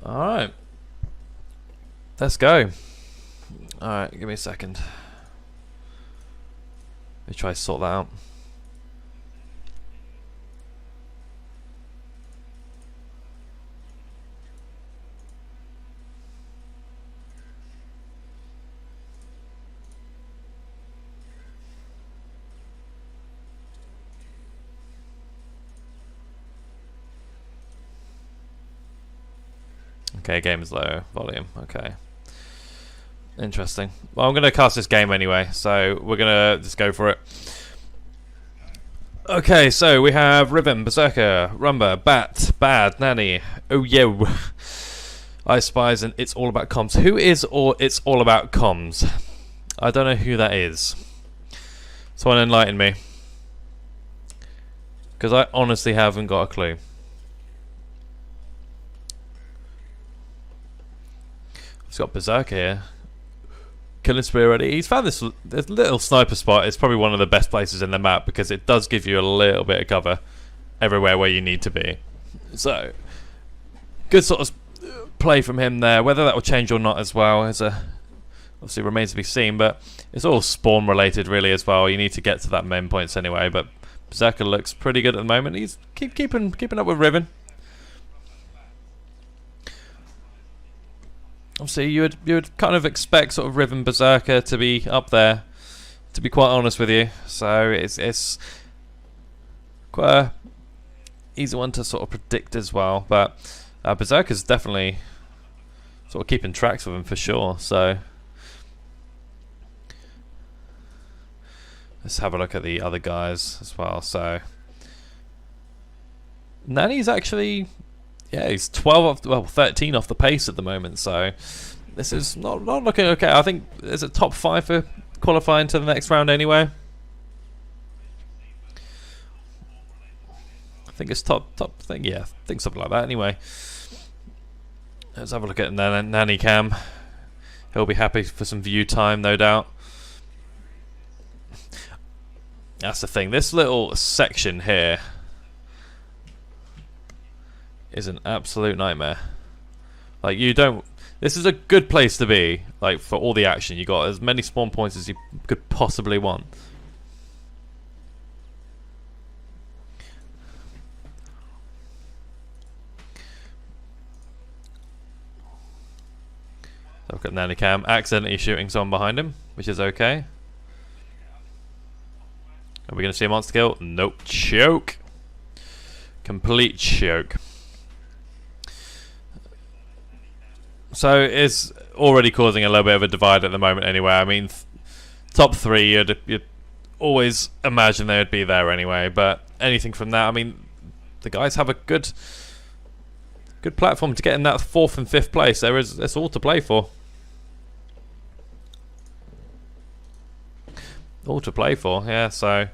Alright. Let's go. Alright, give me a second. Let me try to sort that out. Okay, game is low volume. Okay. Interesting. Well, I'm going to cast this game anyway, so we're going to just go for it. Okay, so we have Riven, Berserker, Rumba, Bat, Bad, Nanny, Oh Yo, I Spies, and It's All About Comms. Who is or It's All About Comms? I don't know who that is. Someone enlighten me. Because I honestly haven't got a clue. He's got Berserker here. Killing spree already. He's found this little sniper spot. It's probably one of the best places in the map because it does give you a little bit of cover everywhere where you need to be. So, good sort of play from him there. Whether that will change or not as well is obviously remains to be seen. But it's all spawn related really as well. You need to get to that main points anyway. But Berserker looks pretty good at the moment. He's keeping up with Riven. Obviously, you would kind of expect sort of Riven Berserker to be up there, to be quite honest with you. So it's quite a easy one to sort of predict as well. But Berserker's definitely sort of keeping tracks with him for sure. So let's have a look at the other guys as well. So Nanny's actually. Yeah, he's 13 off the pace at the moment, so this is not looking okay. I think is it top 5 for qualifying to the next round anyway. I think it's top thing. Yeah, I think something like that. Anyway, let's have a look at Nanny Cam. He'll be happy for some view time, no doubt. That's the thing. This little section here is an absolute nightmare. Like this is a good place to be, like for all the action. You got as many spawn points as you could possibly want. Look at Nanny Cam accidentally shooting someone behind him, which is okay. Are we going to see a monster kill? Nope. Choke. Complete choke. So it's already causing a little bit of a divide at the moment anyway. I mean, top 3 you'd always imagine they would be there anyway, but anything from that, I mean, the guys have a good platform to get in that 4th and 5th place. It's all to play for. All to play for, yeah, so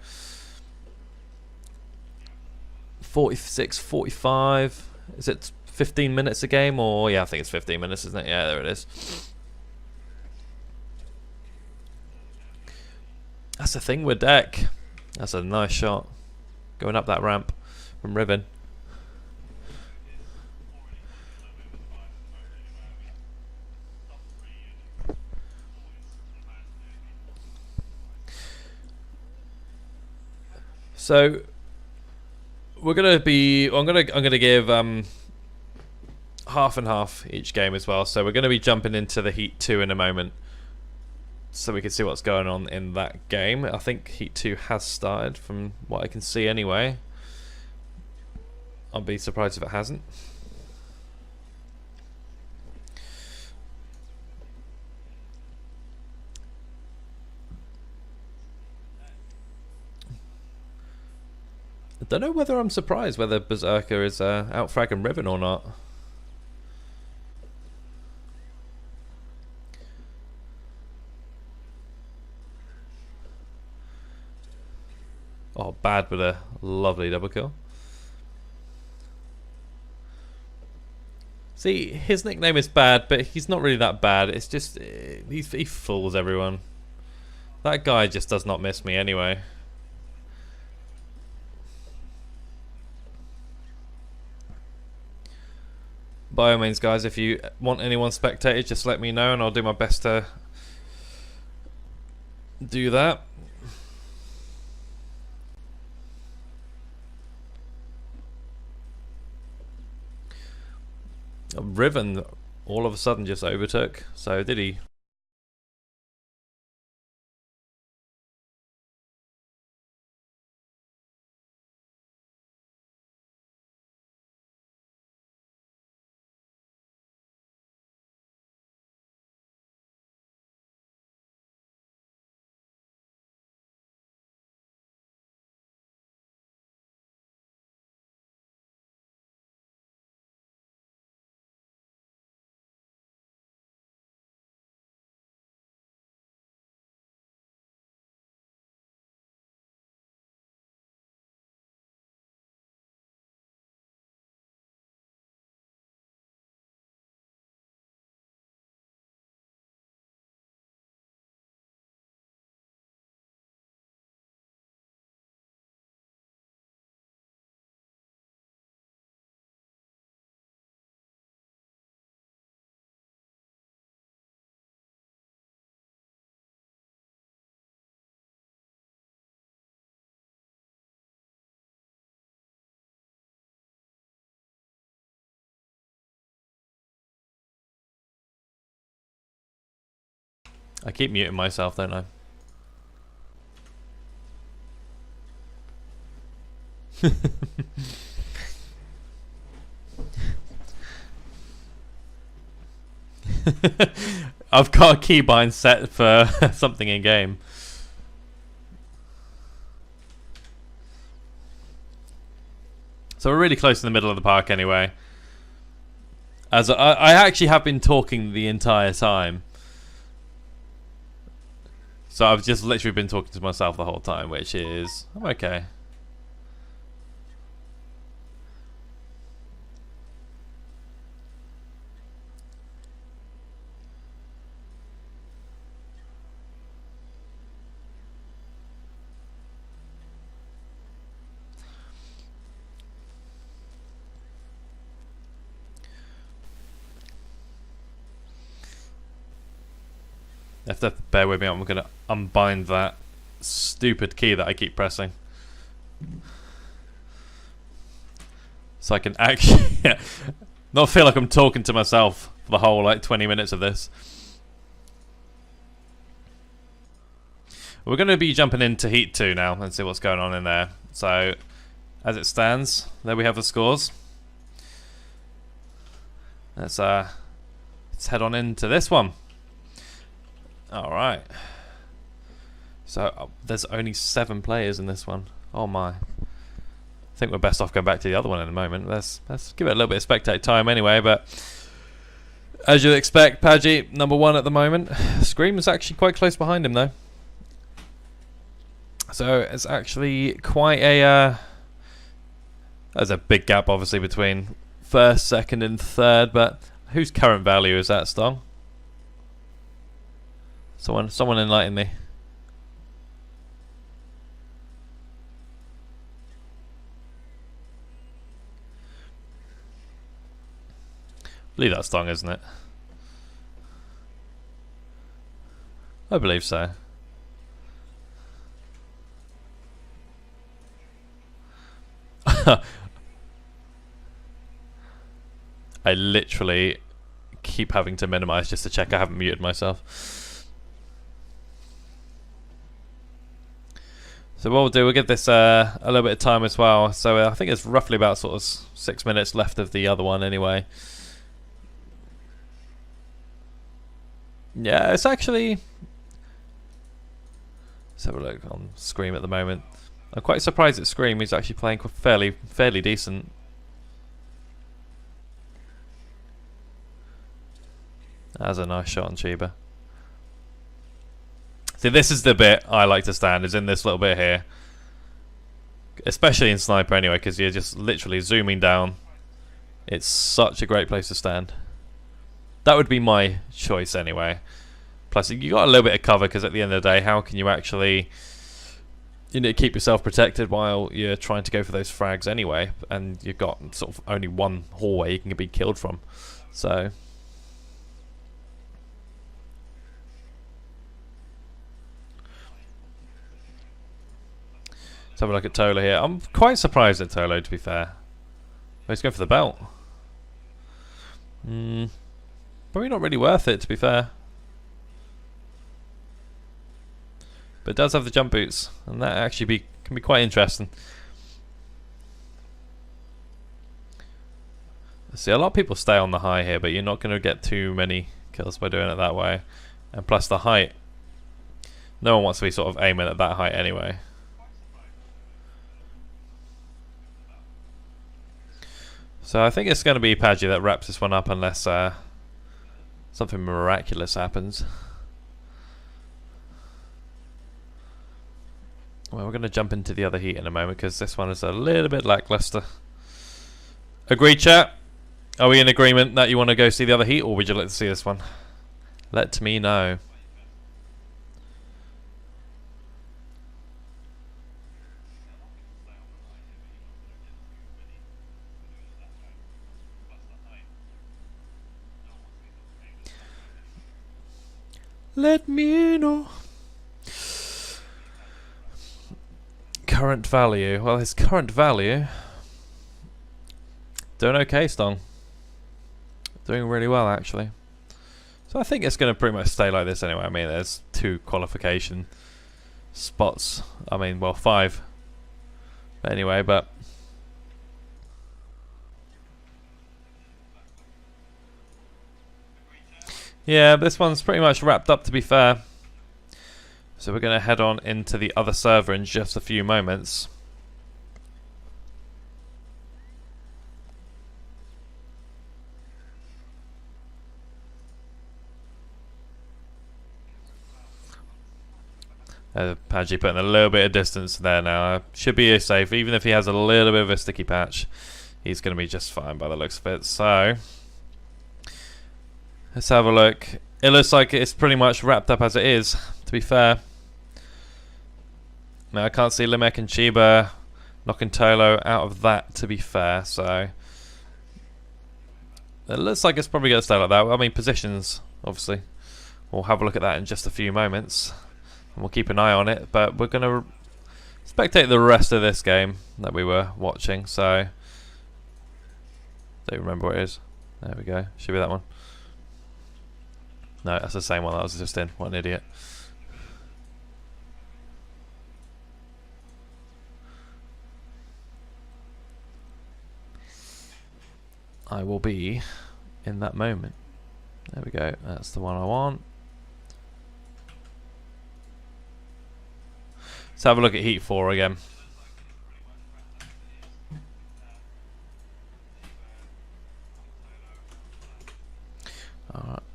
46, 45, is it 15 minutes a game, or yeah, I think it's 15 minutes, isn't it? Yeah, there it is. That's the thing with deck. That's a nice shot going up that ramp from Riven. So we're gonna be. I'm gonna give half and half each game as well. So we're going to be jumping into the Heat 2 in a moment, so we can see what's going on in that game. I think Heat 2 has started from what I can see anyway. I'll be surprised if it hasn't. I don't know whether I'm surprised whether Berserker is out fragging Riven or not. Oh, Bad with a lovely double kill. See, his nickname is Bad, but he's not really that bad. It's just he fools everyone. That guy just does not miss me anyway. by all means, guys, if you want anyone spectated, just let me know and I'll do my best to do that. Riven all of a sudden just overtook, so did he? I keep muting myself, don't I? I've got a keybind set for something in game. So we're really close in the middle of the park anyway. As I actually have been talking the entire time. So I've just literally been talking to myself the whole time, which is... I'm okay. You have to bear with me, I'm going to unbind that stupid key that I keep pressing. So I can actually not feel like I'm talking to myself for the whole like 20 minutes of this. We're going to be jumping into Heat 2 now and see what's going on in there. So, as it stands, there we have the scores. Let's head on into this one. Alright. So, there's only 7 players in this one. Oh my. I think we're best off going back to the other one in a moment. Let's give it a little bit of spectate time anyway, but as you'd expect, Paggy, #1 at the moment. Scream is actually quite close behind him though. So it's actually quite a there's a big gap obviously between first, second and third, but whose current value is that, Stong? Someone enlighten me. I believe that's Stong, isn't it? I believe so. I literally keep having to minimize just to check I haven't muted myself. So what we'll do, we'll give this a little bit of time as well. So I think it's roughly about sort of 6 minutes left of the other one anyway. Yeah, it's actually... Let's have a look on Scream at the moment. I'm quite surprised at Scream. He's actually playing fairly decent. That's a nice shot on Chiba. See, this is the bit I like to stand, is in this little bit here. Especially in Sniper anyway, because you're just literally zooming down. It's such a great place to stand. That would be my choice anyway. Plus, you got a little bit of cover, because at the end of the day, how can you actually you need to keep yourself protected while you're trying to go for those frags anyway, and you've got sort of only one hallway you can be killed from. So let's have a look at TolO here. I'm quite surprised at TolO, to be fair. Oh, he's going for the belt. Probably not really worth it, to be fair. But it does have the jump boots, and that actually can be quite interesting. See, a lot of people stay on the high here, but you're not going to get too many kills by doing it that way. And plus the height, no one wants to be sort of aiming at that height anyway. So I think it's going to be Padgy that wraps this one up unless something miraculous happens. Well, we're going to jump into the other heat in a moment because this one is a little bit lackluster. Agreed, chat? Are we in agreement that you want to go see the other heat, or would you like to see this one? Let me know. Let me know. Current value. Well, his current value. Doing okay, Stong. Doing really well, actually. So I think it's going to pretty much stay like this anyway. I mean, there's 2 qualification spots. I mean, well, 5. But anyway, but yeah, this one's pretty much wrapped up, to be fair. So we're going to head on into the other server in just a few moments. Padgy putting a little bit of distance there now. Should be safe, even if he has a little bit of a sticky patch. He's going to be just fine by the looks of it. So let's have a look. It looks like it's pretty much wrapped up as it is, to be fair. Now I can't see Limek and Chiba knocking TolO out of that, to be fair, so it looks like it's probably going to stay like that. I mean, positions, obviously. We'll have a look at that in just a few moments, and we'll keep an eye on it, but we're going to spectate the rest of this game that we were watching, so don't remember what it is. There we go, should be that one. No, that's the same one that I was just in. What an idiot. I will be in that moment. There we go, that's the one I want. Let's have a look at Heat 4 again.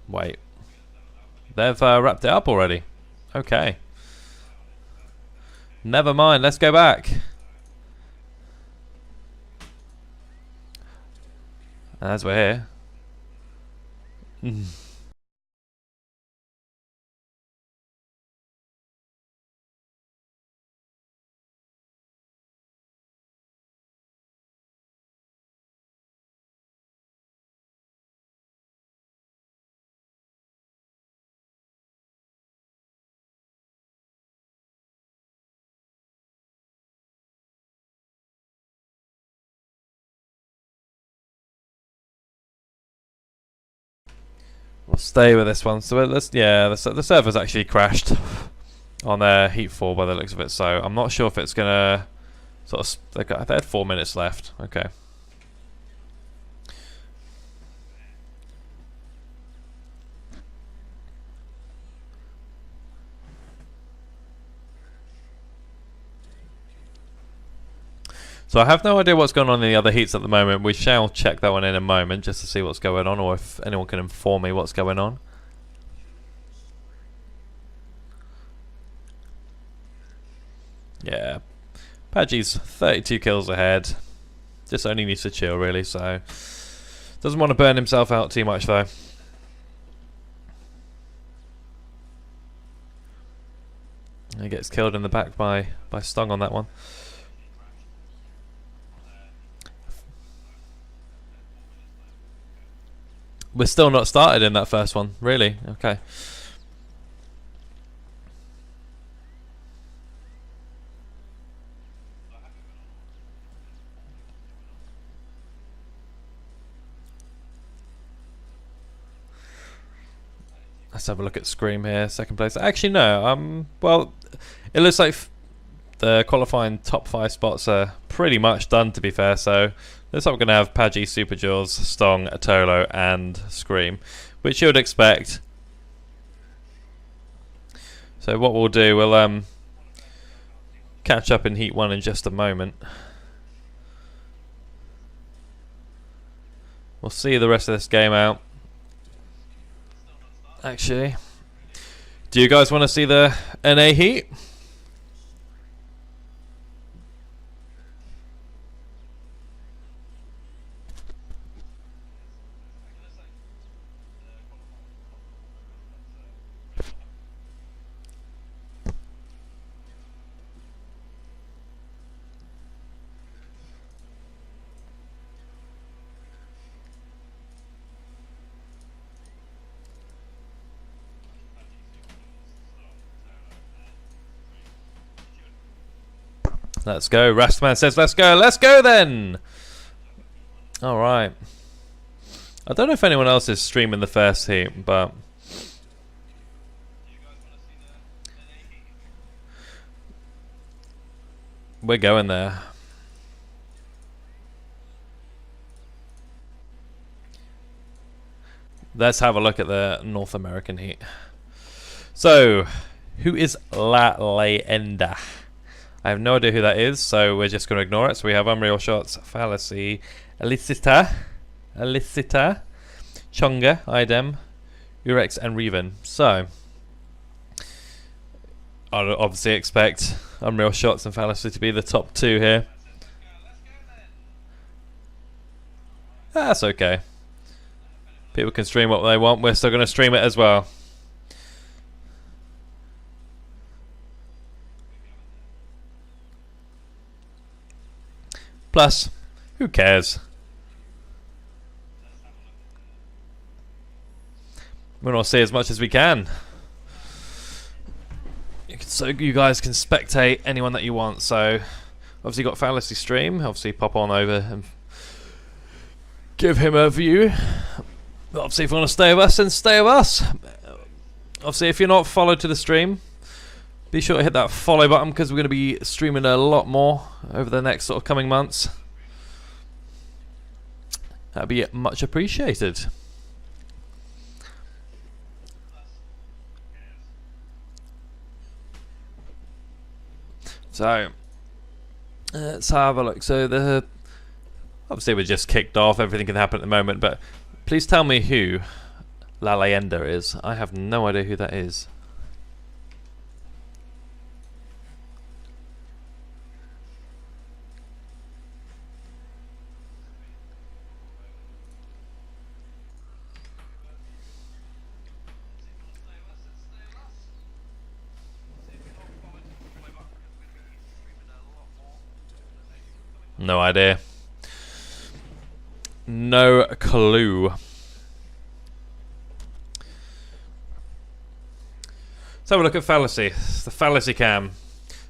Wait. They've wrapped it up already. Okay. Never mind, let's go back. As we're here. We'll stay with this one. So let's, yeah, the server's actually crashed on their Heat 4 by the looks of it. So I'm not sure if it's gonna sort of. They had 4 minutes left. Okay. So I have no idea what's going on in the other heats at the moment. We shall check that one in a moment just to see what's going on, or if anyone can inform me what's going on. Yeah, Padgy's 32 kills ahead. Just only needs to chill, really, so doesn't want to burn himself out too much though. He gets killed in the back by Stung on that one. We're still not started in that first one, really? Okay. Let's have a look at Scream here, second place. Actually, no. Well, it looks like the qualifying top 5 spots are pretty much done, to be fair. So looks like we're going to have Paggy, SuperJaws, Stong, TolO, and Scream, which you would expect. So what we'll do, we'll catch up in Heat 1 in just a moment. We'll see the rest of this game out. Actually, do you guys want to see the NA Heat? Let's go. Rastman says, let's go. Let's go then. All right. I don't know if anyone else is streaming the first heat, but we're going there. Let's have a look at the North American heat. So, who is La Leyenda? I have no idea who that is, so we're just going to ignore it. So we have unrealshots, fallacy, Elicita, Chunga, Idem, Urex, and Riven. So I'd obviously expect unrealshots and fallacy to be the top 2 here. That's okay. People can stream what they want. We're still going to stream it as well. Plus, who cares? We want to see as much as we can. So you guys can spectate anyone that you want. So obviously got Fallacy stream. Obviously pop on over and give him a view. But obviously if you want to stay with us, then stay with us. Obviously if you're not followed to the stream, be sure to hit that follow button, because we're going to be streaming a lot more over the next sort of coming months. That'd be much appreciated. So let's have a look. So obviously we're just kicked off. Everything can happen at the moment, but please tell me who La Leyenda is. I have no idea who that is. No idea. No clue. Let's have a look at Fallacy. It's the Fallacy cam.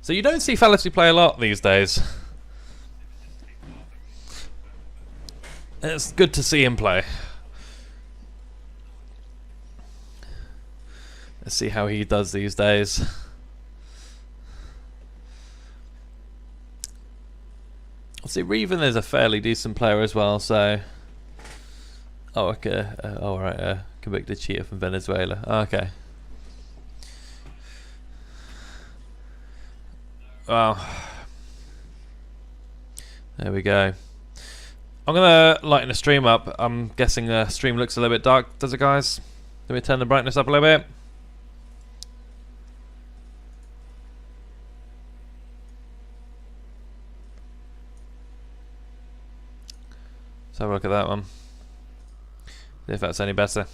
So you don't see Fallacy play a lot these days. It's good to see him play. Let's see how he does these days. See, Riven is a fairly decent player as well, so... Oh, okay. Alright, convicted cheater from Venezuela. Okay. Well, there we go. I'm gonna lighten the stream up. I'm guessing the stream looks a little bit dark, does it, guys? Let me turn the brightness up a little bit. Let's have a look at that one. See if that's any better.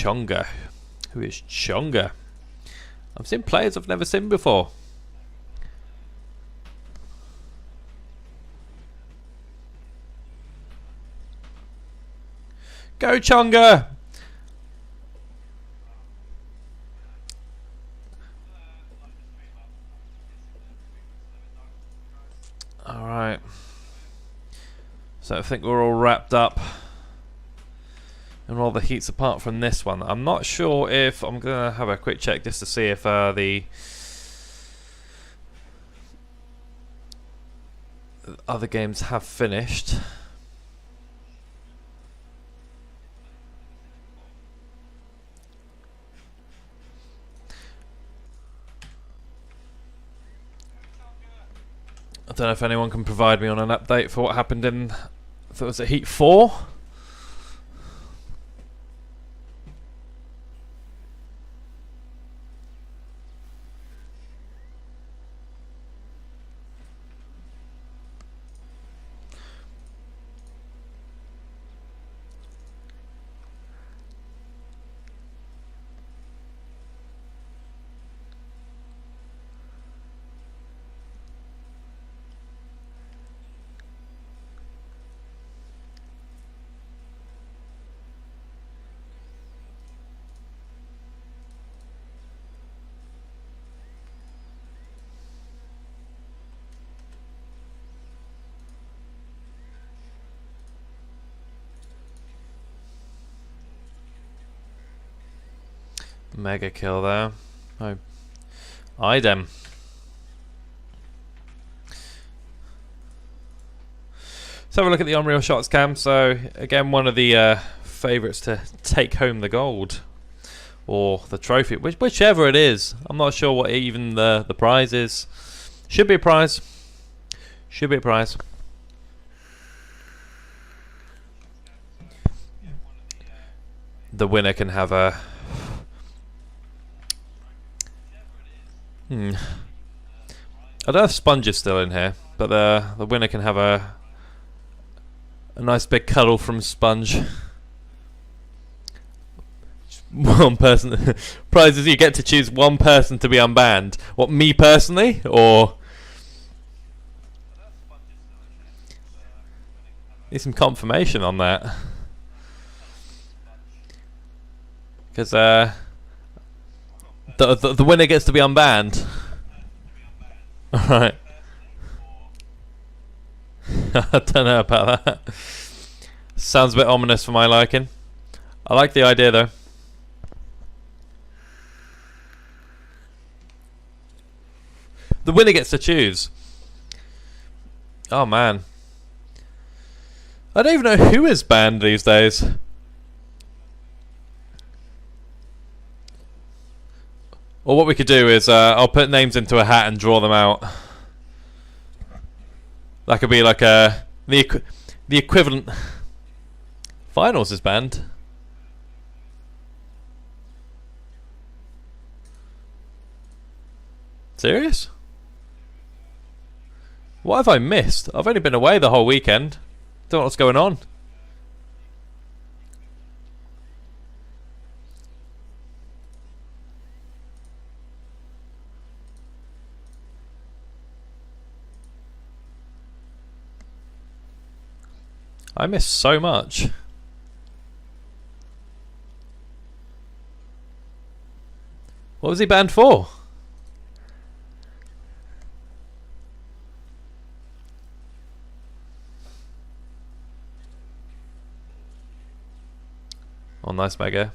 Chonga. Who is Chonga? I've seen players I've never seen before. Go Chonga! Alright. So I think we're all wrapped up. And all the heats apart from this one. I'm not sure if... I'm going to have a quick check just to see if the other games have finished. I don't know if anyone can provide me on an update for what happened in... I thought it was at Heat 4? Mega kill there. Oh, idem. Let's have a look at the unrealshots cam. So again, one of the favourites to take home the gold or the trophy, whichever it is. I'm not sure what even the prize is. Should be a prize. Should be a prize. The winner can have a... I don't know if Sponge is still in here, but the winner can have a nice big cuddle from Sponge. One person. Prizes, you get to choose one person to be unbanned. What, me personally, or? Need some confirmation on that, because the winner gets to be unbanned. Alright. I don't know about that. Sounds a bit ominous for my liking. I like the idea though. The winner gets to choose. Oh man. I don't even know who is banned these days. Or what we could do is I'll put names into a hat and draw them out. That could be like the equivalent. Finals is banned. Serious? What have I missed? I've only been away the whole weekend. Don't know what's going on. I missed so much. What was he banned for? Oh, nice mega.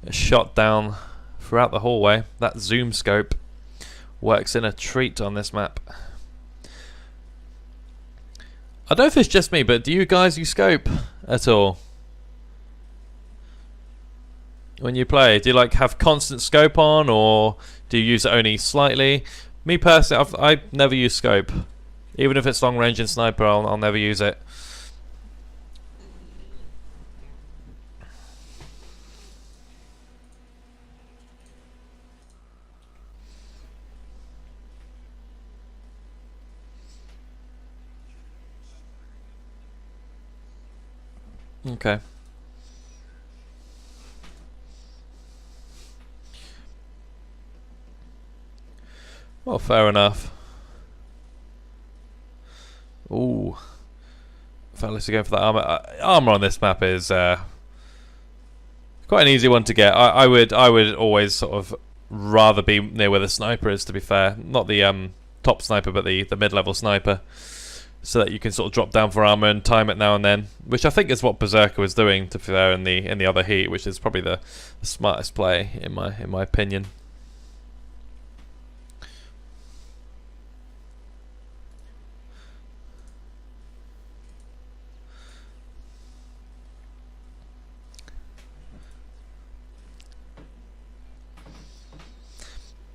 A shot down throughout the hallway. That zoom scope works in a treat on this map. I don't know if it's just me, but do you guys use scope at all when you play? Do you like have constant scope on, or do you use it only slightly? Me personally, I never use scope. Even if it's long range in sniper, I'll never use it. Okay. Well, fair enough. Ooh. Fallacy going for that armor. Armor on this map is quite an easy one to get. I would always sort of rather be near where the sniper is, to be fair. Not the top sniper, but the mid-level sniper, so that you can sort of drop down for armor and time it now and then, which I think is what Berserker was doing, to be fair, in the other heat, which is probably the smartest play in my opinion.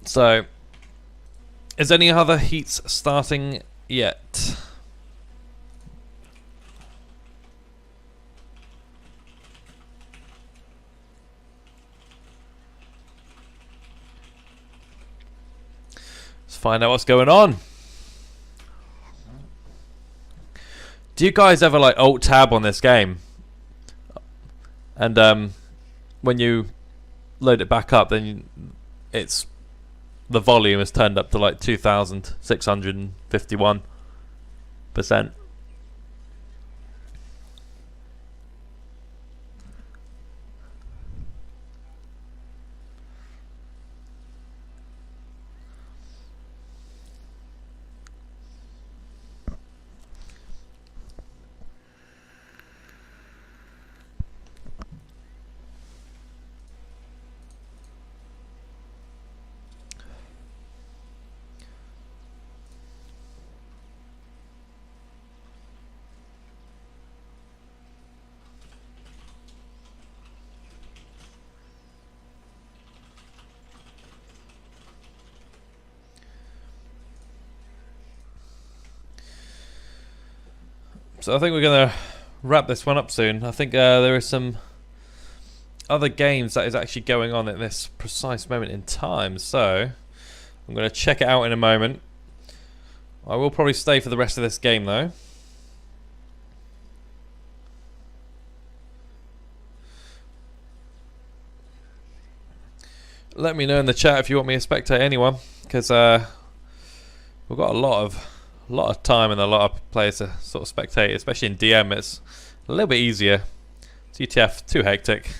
So, is any other heats starting yet? Let's find out what's going on. Do you guys ever like alt tab on this game? And when you load it back up, then it's the volume is turned up to like 2,651%. So I think we're going to wrap this one up soon. I think there are some other games that is actually going on at this precise moment in time. So I'm going to check it out in a moment. I will probably stay for the rest of this game though. Let me know in the chat if you want me to spectate anyone, because we've got a lot of time and a lot of players to sort of spectate, especially in DM. It's a little bit easier. TTF, too hectic.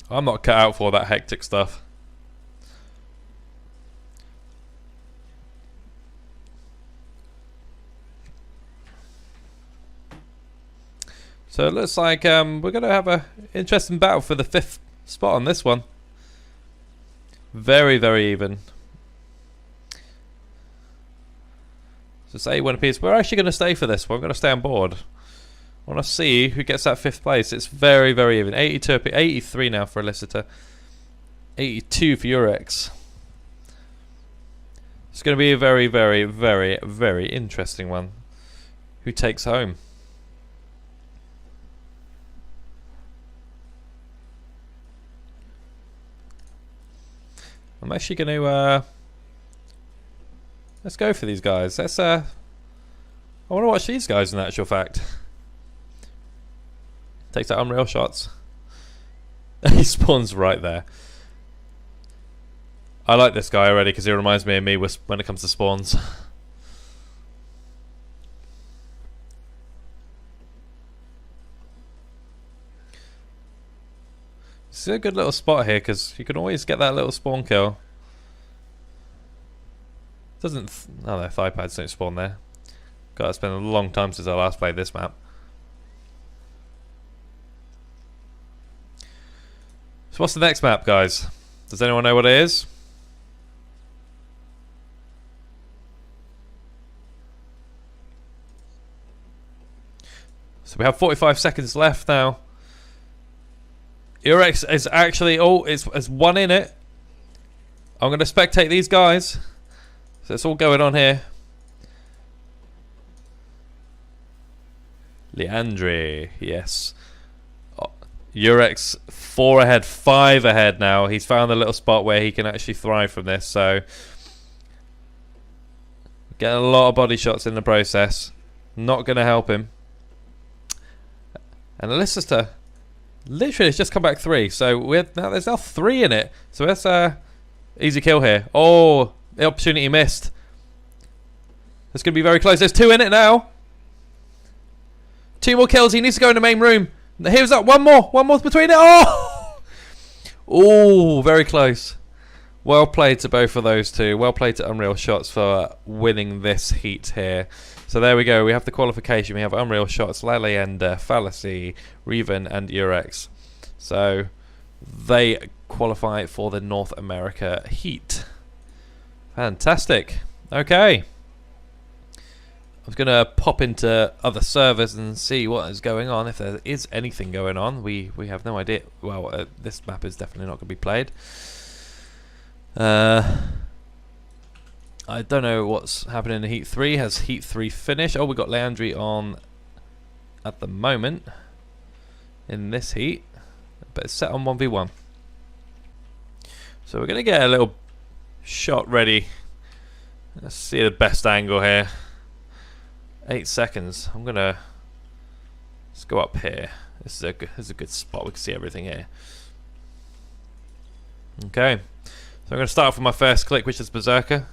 I'm not cut out for that hectic stuff. So it looks like we're going to have an interesting battle for the 5th spot on this one. Very, very even. So say one apiece. We're actually going to stay for this one. We're going to stay on board. I want to see who gets that 5th place. It's very, very even. 82, 83 now for Elicitor. 82 for Urex. It's going to be a very, very, very, very interesting one. Who takes home? I'm actually going to let's go for these guys. Let's I want to watch these guys in actual fact. Takes out unreal shots. He spawns right there. I like this guy already because he reminds me of me when it comes to spawns. It's a good little spot here because you can always get that little spawn kill. Doesn't oh no, thigh pads don't spawn there. God, it's been a long time since I last played this map. So what's the next map, guys? Does anyone know what it is? So we have 45 seconds left now. Urex is actually it's one in it. I'm going to spectate these guys. So it's all going on here. Leandre, yes. Oh, Urex 4 ahead, 5 ahead now. He's found a little spot where he can actually thrive from this. So getting a lot of body shots in the process. Not going to help him. And Elicitor Literally, it's just come back 3. So there's now 3 in it. So that's easy kill here. Oh, the opportunity missed. It's going to be very close. There's 2 in it now. 2 more kills. He needs to go in the main room. Here's that. One more between it. Oh, oh, very close. Well played to both of those two. Well played to unrealshots for winning this heat here. So there we go. We have the qualification. We have unrealshots, Lele and fallacy, riven and Urex. So they qualify for the North America heat. Fantastic. Okay. I'm going to pop into other servers and see what is going on. If there is anything going on, we have no idea. Well, this map is definitely not going to be played. I don't know what's happening in Heat 3. Has Heat 3 finished? Oh, we got Leandri on at the moment in this heat, but it's set on 1v1. So we're going to get a little shot ready. Let's see the best angle here. 8 seconds. I'm going to... Let's go up here. This is a good spot. We can see everything here. Okay. So I'm going to start off with my first click, which is Berserker.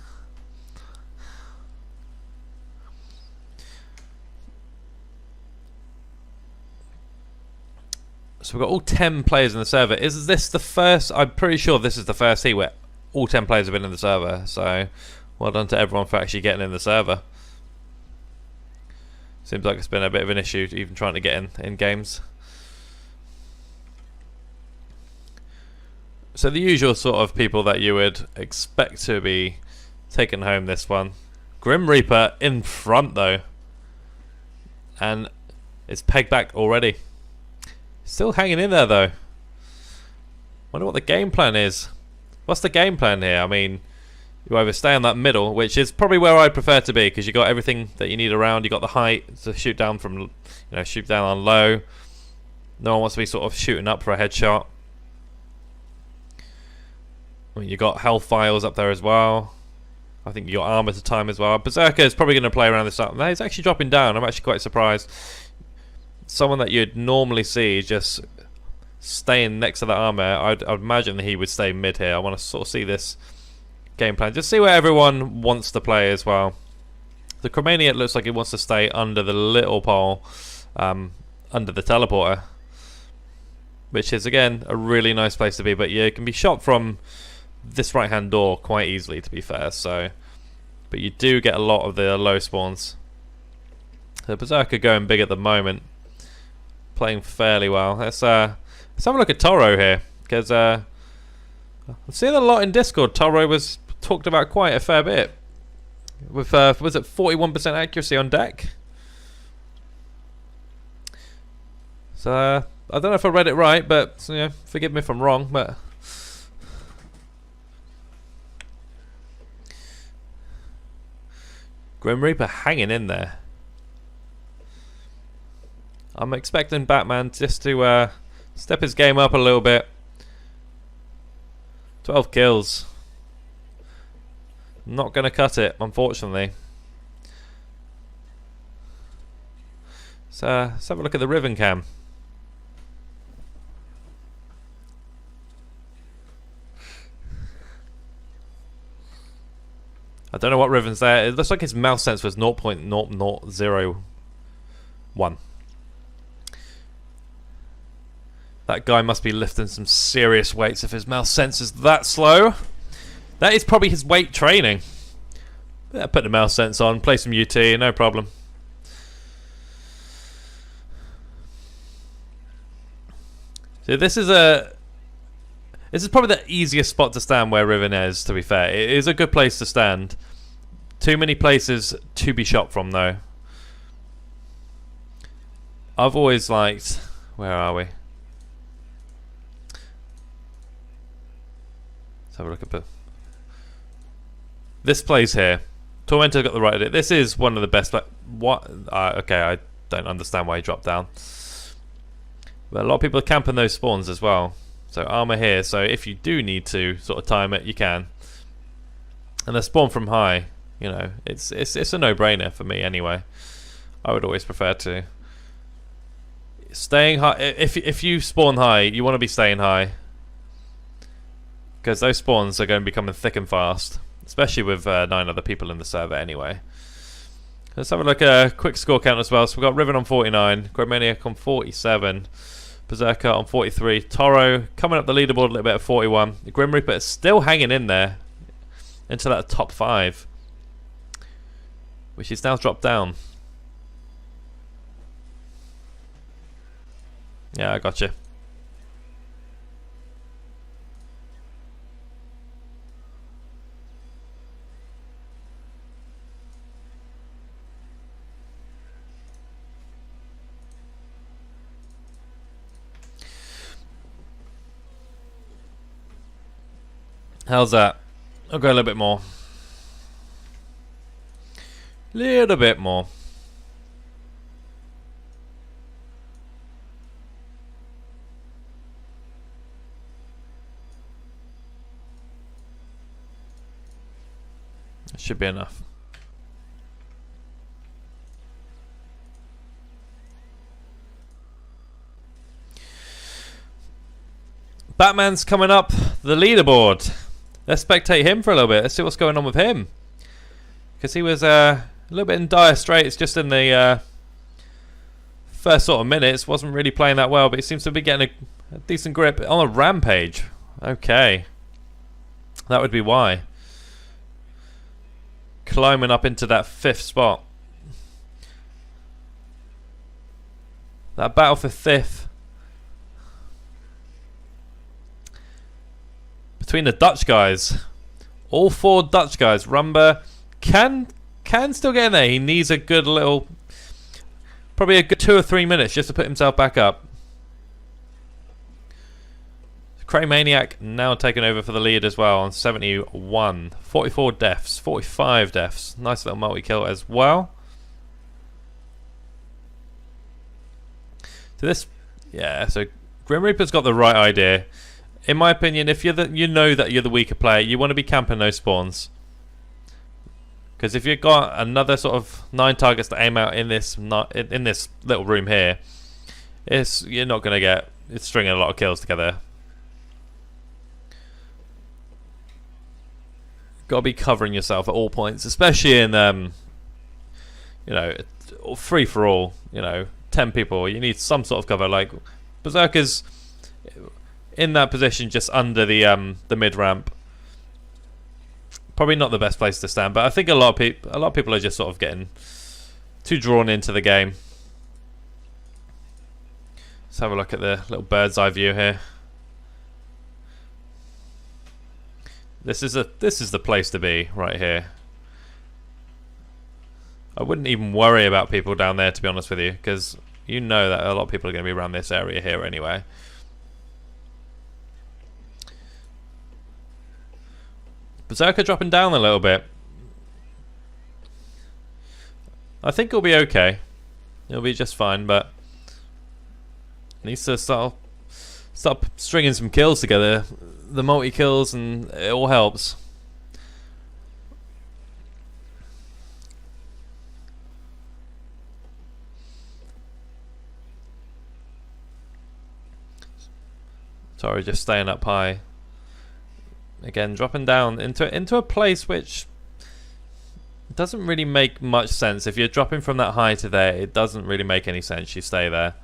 So we've got all 10 players in the server. Is this the first? I'm pretty sure this is the first heat where all 10 players have been in the server. So well done to everyone for actually getting in the server. Seems like it's been a bit of an issue even trying to get in games. So the usual sort of people that you would expect to be taking home this one. Grim Reaper in front though. And it's pegged back already. Still hanging in there though. Wonder what the game plan is. What's the game plan here? I mean, you either stay on that middle, which is probably where I'd prefer to be, because you got everything that you need around. You got the height to shoot down from, you know, shoot down on low. No one wants to be sort of shooting up for a headshot. I mean, you got health files up there as well. I think you got armor to time as well. Berserker is probably going to play around this up. No, he's actually dropping down. I'm actually quite surprised. Someone that you'd normally see just staying next to the armor, I'd imagine that he would stay mid here. I want to sort of see this game plan. Just see where everyone wants to play as well. The Cromaniac looks like he wants to stay under the little pole, under the teleporter, which is again a really nice place to be. But you can be shot from this right hand door quite easily, to be fair. So, but you do get a lot of the low spawns. The Berserker going big at the moment, playing fairly well. Let's have a look at ToRo here, because I'm seeing a lot in Discord. ToRo was talked about quite a fair bit. With was it 41% accuracy on deck? So I don't know if I read it right, but you know, forgive me if I'm wrong. But Grim Reaper hanging in there. I'm expecting Batman just to step his game up a little bit. 12 kills. Not going to cut it, unfortunately. So let's have a look at the riven cam. I don't know what riven's there. It looks like his mouse sense was 0.0001. That guy must be lifting some serious weights if his mouse sense is that slow. That is probably his weight training. Yeah, put the mouse sense on, play some UT, no problem. So this is probably the easiest spot to stand where riven is, to be fair. It is a good place to stand. Too many places to be shot from though. I've always liked... Where are we? Let's have a look at this place here. Tormentor got the right idea. This is one of the best. What? Okay, I don't understand why he dropped down. But a lot of people are camping those spawns as well. So armor here. So if you do need to sort of time it, you can. And the spawn from high, you know, it's a no-brainer for me anyway. I would always prefer to Staying high. If you spawn high, you want to be staying high, because those spawns are going to be coming thick and fast, especially with 9 other people in the server anyway. Let's have a look at a quick score count as well. So we've got Riven on 49, Cromaniac on 47, Berserker on 43, ToRo coming up the leaderboard a little bit at 41. The Grim Reaper is still hanging in there into that top 5, which is now dropped down. Yeah, I got you. How's that? I'll go a little bit more. Little bit more. That should be enough. Batman's coming up the leaderboard. Let's spectate him for a little bit. Let's see what's going on with him, because he was a little bit in dire straits just in the first sort of minutes. Wasn't really playing that well, but he seems to be getting a decent grip on a rampage. Okay, that would be why. Climbing up into that 5th spot. That battle for 5th between the Dutch guys. All 4 Dutch guys. Rumba can still get in there. He needs a good little, probably a good 2 or 3 minutes just to put himself back up. Cromaniac now taking over for the lead as well on 71. 44 deaths, 45 deaths. Nice little multi-kill as well. So this, yeah, so Grim Reaper's got the right idea. In my opinion, if you're you know that you're the weaker player, you want to be camping those spawns. Because if you've got another sort of 9 targets to aim out in this little room here, you're not going to get stringing a lot of kills together. Got to be covering yourself at all points, especially in you know, free for all. You know, 10 people, you need some sort of cover. Like Berserker's in that position just under the mid ramp. Probably not the best place to stand, but I think a lot of people are just sort of getting too drawn into the game. Let's have a look at the little bird's eye view here. This is the place to be right here. I wouldn't even worry about people down there, to be honest with you, because you know that a lot of people are going to be around this area here anyway. Berserker dropping down a little bit. I think it'll be okay. It'll be just fine, but needs to start stringing some kills together. The multi-kills, and it all helps. Sorry, just staying up high. Again, dropping down into a place which doesn't really make much sense. If you're dropping from that high to there, it doesn't really make any sense. You stay there.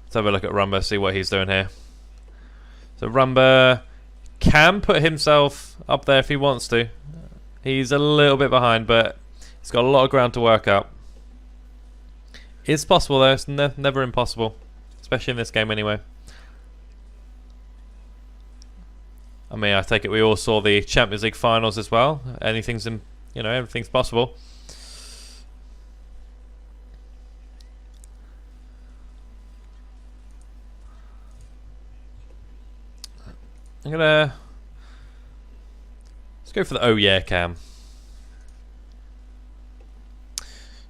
Let's have a look at Rumba, see what he's doing here. So Rumba can put himself up there if he wants to. He's a little bit behind, but he's got a lot of ground to work up. It's possible though, it's never impossible. Especially in this game anyway. I mean, I take it we all saw the Champions League finals as well. Everything's possible. Let's go for the oh yeah cam.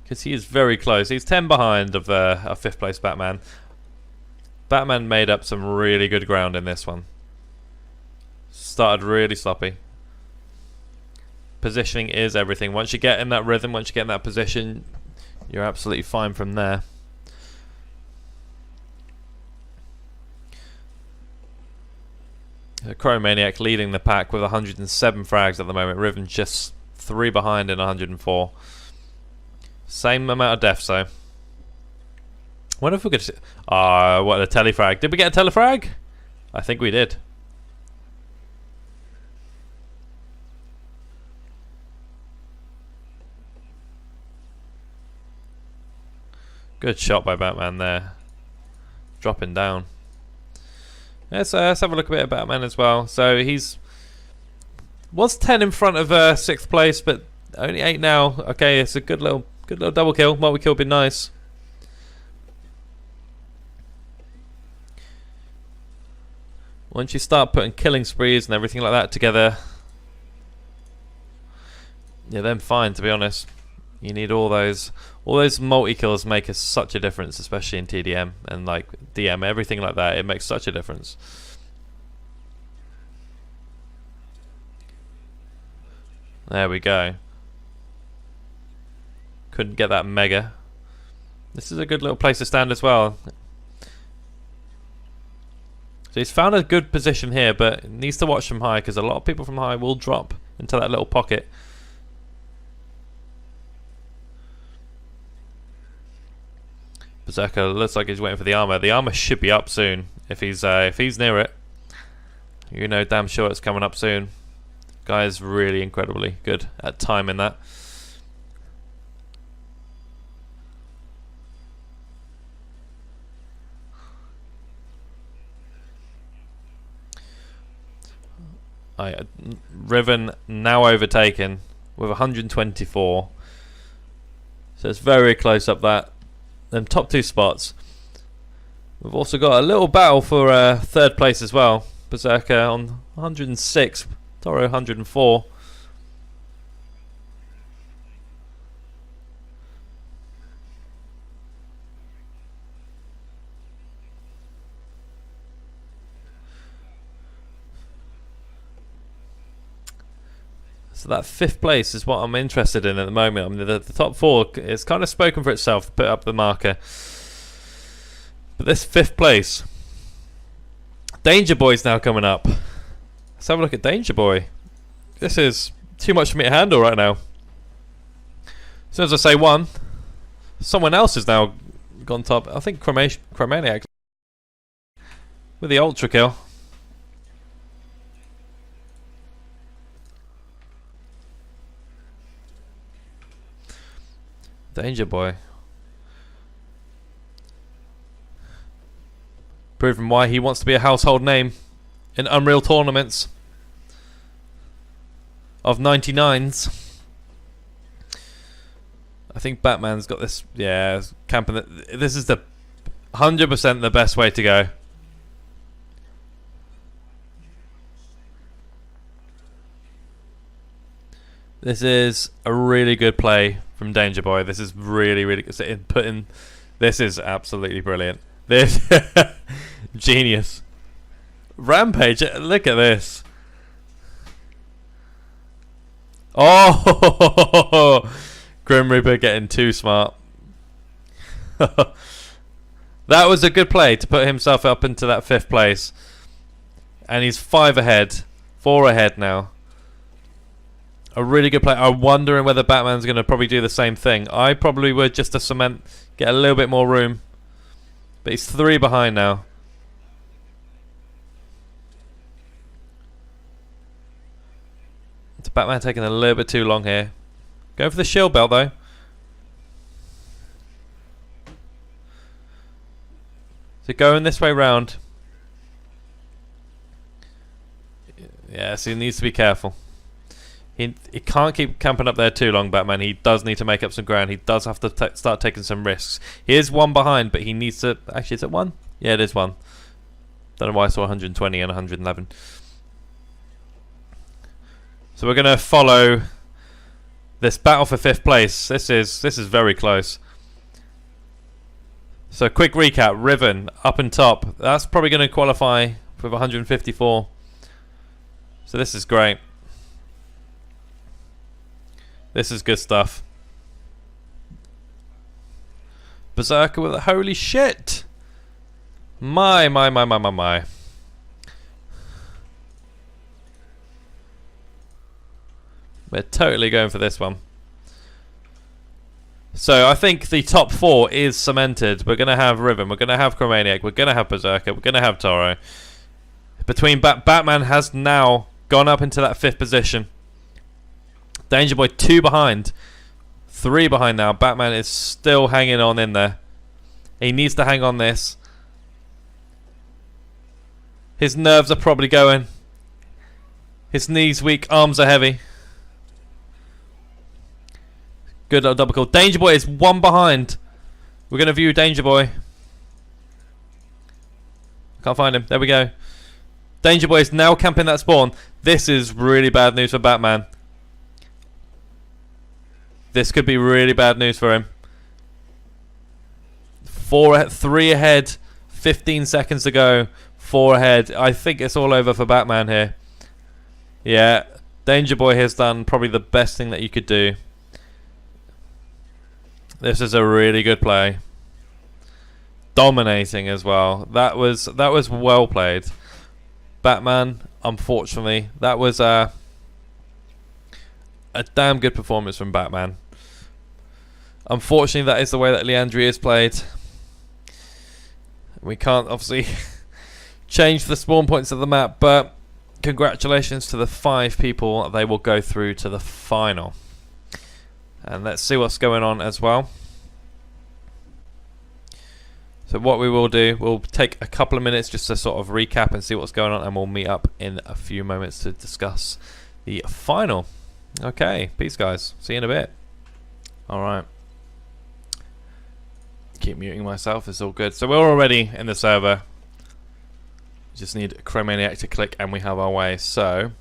Because he is very close. He's 10 behind of a 5th place Batman. Batman made up some really good ground in this one. Started really sloppy. positioning is everything. Once you get in that rhythm, once you get in that position, you're absolutely fine from there. Cromaniac leading the pack with 107 frags at the moment. Riven just 3 behind in 104. Same amount of deaths though. Wonder if we could... what a telefrag. Did we get a telefrag? I think we did. Good shot by Batman there. Dropping down. Let's have a look a bit at Batman as well. So he's... was 10 in front of 6th place, but only 8 now. Okay, it's a good little double kill. Multi-kill would be nice. Once you start putting killing sprees and everything like that together, yeah, then fine, to be honest. You need all those multi-kills make us such a difference, especially in TDM and like DM, everything like that. It makes such a difference. There we go. Couldn't get that mega. This is a good little place to stand as well. So he's found a good position here, but needs to watch from high because a lot of people from high will drop into that little pocket. Berserker looks like he's waiting for the armor. The armor should be up soon if he's near it. You know damn sure it's coming up soon. Guy is really incredibly good at timing that. Riven now overtaken with 124. So it's very close up that. Them top 2 spots. We've also got a little battle for 3rd place as well. Berserker on 106, ToRo 104. So that 5th place is what I'm interested in at the moment. I mean, the top 4 is kind of spoken for itself. Put up the marker, but this 5th place, DaNgErBoy's now coming up. Let's have a look at DaNgErBoy. This is too much for me to handle right now. As soon as I say 1, someone else has now gone top. I think Cromaniac with the ultra kill. DaNgErBoy proving why he wants to be a household name in Unreal tournaments of 99s. I think Batman's got this. Yeah, camping. This is the 100% the best way to go. This is a really good play from DaNgErBoy. This is really good. This is absolutely brilliant. This genius. Rampage, look at this. Oh, Grim Reaper getting too smart. That was a good play to put himself up into that 5th place. And he's 5 ahead, 4 ahead now. A really good play. I'm wondering whether Batman's going to probably do the same thing. I probably would, just to cement, get a little bit more room. But he's 3 behind now. It's Batman taking a little bit too long here. Going for the shield belt though. So going this way round. Yeah, so he needs to be careful. He can't keep camping up there too long, Batman. He does need to make up some ground. He does have to start taking some risks. He is 1 behind, but he needs to... Actually, is it 1? Yeah, it is 1. Don't know why I saw 120 and 111. So we're going to follow this battle for 5th place. This is very close. So quick recap. Riven up and top. That's probably going to qualify with 154. So this is great. This is good stuff. Berserker with a holy shit. My. We're totally going for this one. So I think the top 4 is cemented. We're going to have Riven, we're going to have Cromaniac, we're going to have Berserker, we're going to have ToRo. Between Batman has now gone up into that 5th position. DaNgErBoy 2 behind. 3 behind now. Batman is still hanging on in there. He needs to hang on this. His nerves are probably going. His knees weak, arms are heavy. Good little double kill. DaNgErBoy is 1 behind. We're going to view DaNgErBoy. Can't find him. There we go. DaNgErBoy is now camping that spawn. This is really bad news for Batman. This could be really bad news for him. 3 ahead. 15 seconds to go. 4 ahead. I think it's all over for Batman here. Yeah. DaNgErBoy has done probably the best thing that you could do. This is a really good play. Dominating as well. That was well played. Batman, unfortunately, that was a damn good performance from Batman. Unfortunately, that is the way that Leandri is played. We can't obviously change the spawn points of the map, but congratulations to the 5 people. They will go through to the final. And let's see what's going on as well. So what we will do, we'll take a couple of minutes just to sort of recap and see what's going on, and we'll meet up in a few moments to discuss the final. Okay, peace guys. See you in a bit. Alright. Keep muting myself, it's all good. So we're already in the server. Just need Cromaniac to click and we have our way. So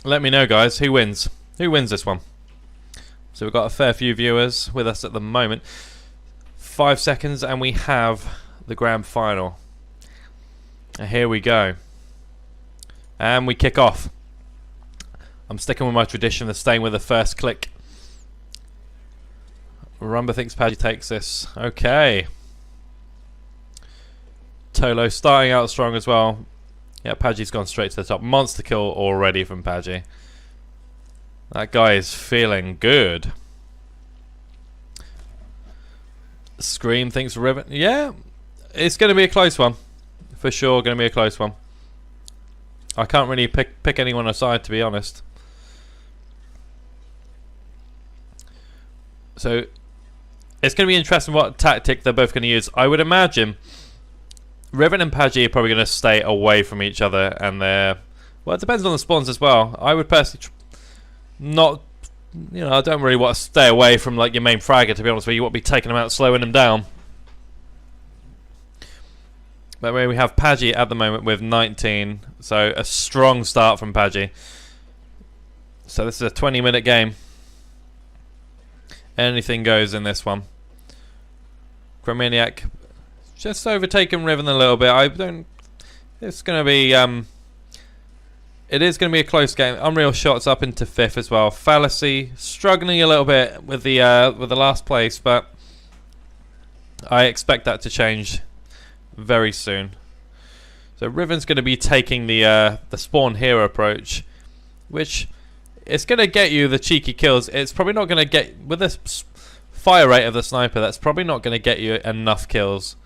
let me know guys, who wins? Who wins this one? So we've got a fair few viewers with us at the moment. 5 seconds and we have the grand final. And here we go. And we kick off. I'm sticking with my tradition of staying with the first click. Rumba thinks Padgy takes this. Okay. TolO starting out strong as well. Yeah, Padgy's gone straight to the top. Monster kill already from Padgy. That guy is feeling good. Scream thinks Riven. Yeah, it's going to be a close one. For sure, going to be a close one. I can't really pick anyone aside, to be honest. So, it's going to be interesting what tactic they're both going to use. I would imagine Riven and Padgy are probably going to stay away from each other, and they're... Well, it depends on the spawns as well. I would personally... Not, you know, I don't really want to stay away from like your main fragger, to be honest with you. You want to be taking them out, slowing them down. But we have Padgy at the moment with 19, so a strong start from Padgy. So this is a 20-minute game. Anything goes in this one. Cromaniac just overtaken Riven a little bit. I don't. It's going to be it is going to be a close game. Unrealshots up into 5th as well. Fallacy struggling a little bit with the last place, but I expect that to change very soon. So Riven's going to be taking the spawn here approach, which it's going to get you the cheeky kills. It's probably not going to get, with the fire rate of the sniper, that's probably not going to get you enough kills.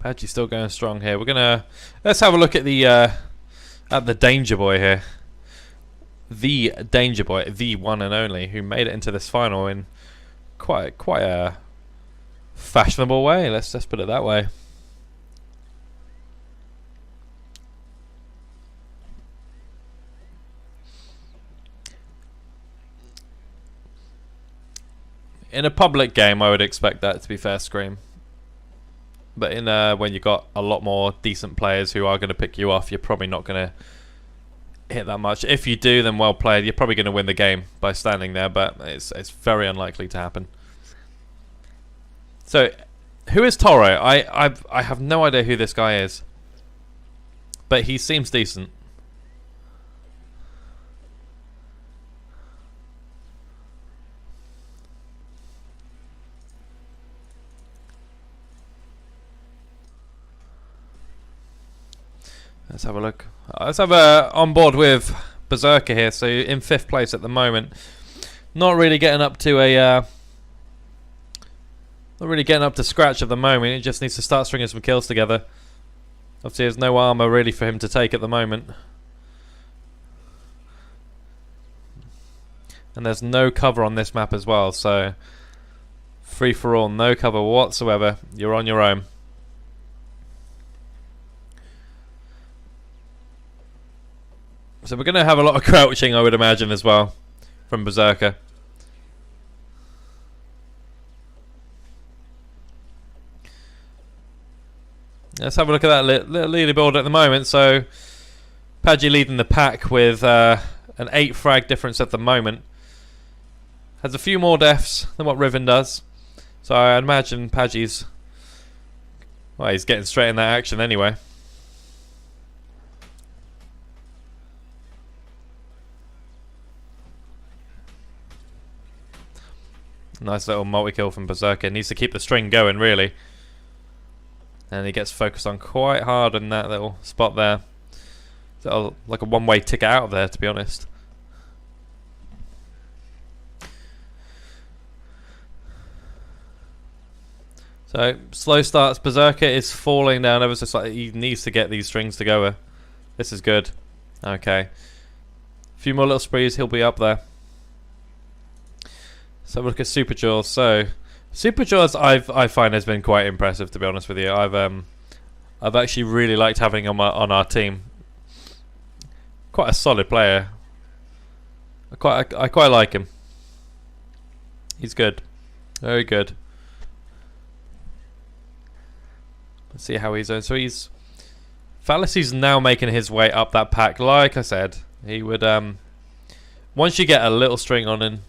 Padgy's still going strong here. We're gonna let's have a look at the DaNgErBoy here. The DaNgErBoy, the one and only, who made it into this final in quite a fashionable way. Let's just put it that way. In a public game, I would expect that to be fair scream. But in when you've got a lot more decent players who are going to pick you off, you're probably not going to hit that much. If you do, then well played. You're probably going to win the game by standing there, but it's very unlikely to happen. So, who is ToRo? I have no idea who this guy is, but he seems decent. Let's have a look. Let's have a on board with Berserker here. So in 5th place at the moment. Not really getting up to a not really getting up to scratch at the moment. He just needs to start stringing some kills together. Obviously there's no armor really for him to take at the moment. And there's no cover on this map as well, so free for all, no cover whatsoever. You're on your own. So we're going to have a lot of crouching, I would imagine, as well, from Berserker. Let's have a look at that little leaderboard at the moment. So Padgy leading the pack with an 8 frag difference at the moment. Has a few more deaths than what Riven does. So I imagine Padgy's... well, he's getting straight in that action anyway. Nice little multi-kill from Berserker. Needs to keep the string going, really. And he gets focused on quite hard in that little spot there. So like a one-way ticket out of there, to be honest. So slow starts. Berserker is falling down ever so slightly. He needs to get these strings together. This is good. Okay. A few more little sprees, he'll be up there. So look at SuperJaws. So SuperJaws I find has been quite impressive, to be honest with you. I've actually really liked having him on our team. Quite a solid player. I quite like him. He's good. Very good. Let's see how he's doing. So he's... Fallacy's now making his way up that pack. Like I said, he would... once you get a little string on him,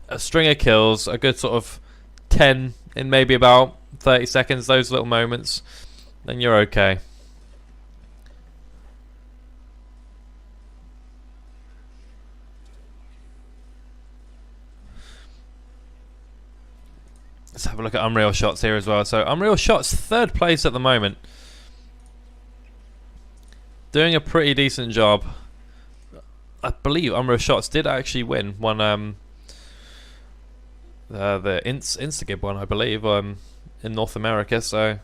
a string of kills, a good sort of 10 in maybe about 30 seconds, those little moments, then you're okay. Let's have a look at unrealshots here as well. So unrealshots 3rd place at the moment. Doing a pretty decent job. I believe unrealshots did actually win one the Instagib one, I believe, in North America, so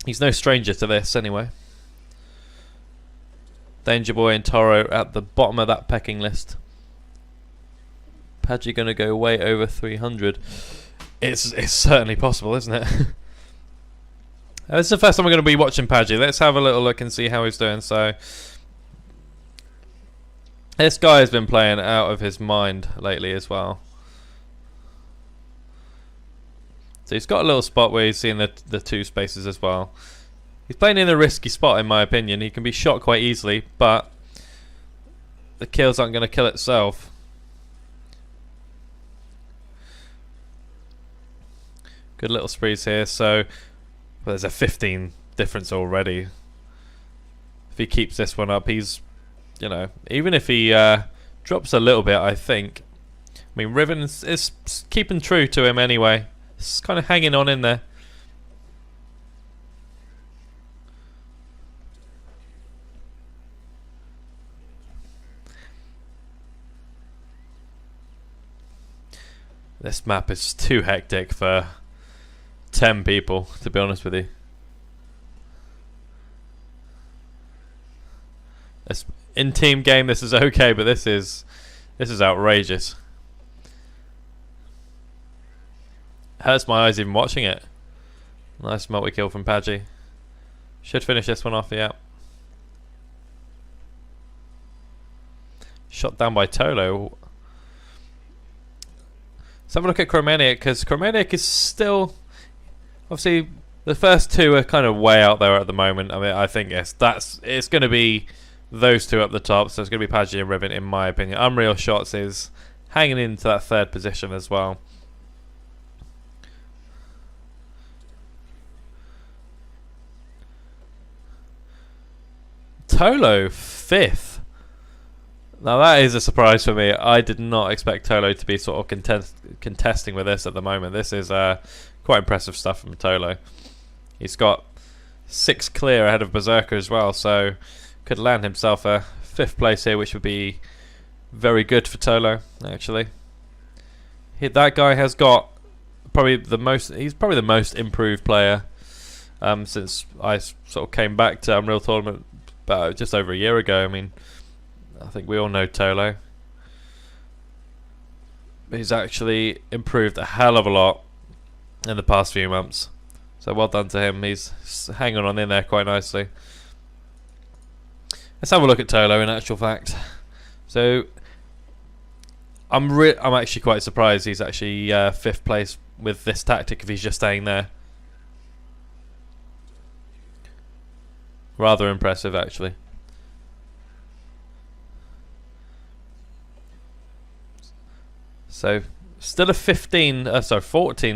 he's no stranger to this anyway. DaNgErBoy and ToRo at the bottom of that pecking list. Padgy gonna go way over 300. It's certainly possible, isn't it? This is the first time we're going to be watching Padgy. Let's have a little look and see how he's doing. So this guy has been playing out of his mind lately as well. So he's got a little spot where he's seeing the 2 spaces as well. He's playing in a risky spot, in my opinion. He can be shot quite easily, but the kills aren't going to kill itself. Good little sprees here. So well, there's a 15 difference already. If he keeps this one up, he's, you know, even if he drops a little bit, I think. I mean, Riven is keeping true to him anyway. It's kind of hanging on in there. This map is too hectic for 10 people, to be honest with you. This in team game, this is okay, but this is outrageous. Hurts my eyes even watching it. Nice multi-kill from Padgy. Should finish this one off, yeah. Shot down by TolO. Let's have a look at Cromaniac, because Cromaniac is still... Obviously, the first 2 are kind of way out there at the moment. I mean, I think yes, it's going to be those 2 up the top. So it's going to be Padgy and Riven, in my opinion. Unrealshots is hanging into that 3rd position as well. TolO 5th. Now that is a surprise for me. I did not expect TolO to be sort of contesting with this at the moment. This is quite impressive stuff from TolO. He's got 6 clear ahead of Berserker as well, so could land himself a 5th place here, which would be very good for TolO, actually. That guy has got probably the most, he's probably the most improved player since I sort of came back to Unreal Tournament about just over a year ago. I mean, I think we all know TolO. He's actually improved a hell of a lot in the past few months. So well done to him. He's hanging on in there quite nicely. Let's have a look at TolO in actual fact. So I'm actually quite surprised he's actually 5th place with this tactic if he's just staying there. Rather impressive actually. So still a 14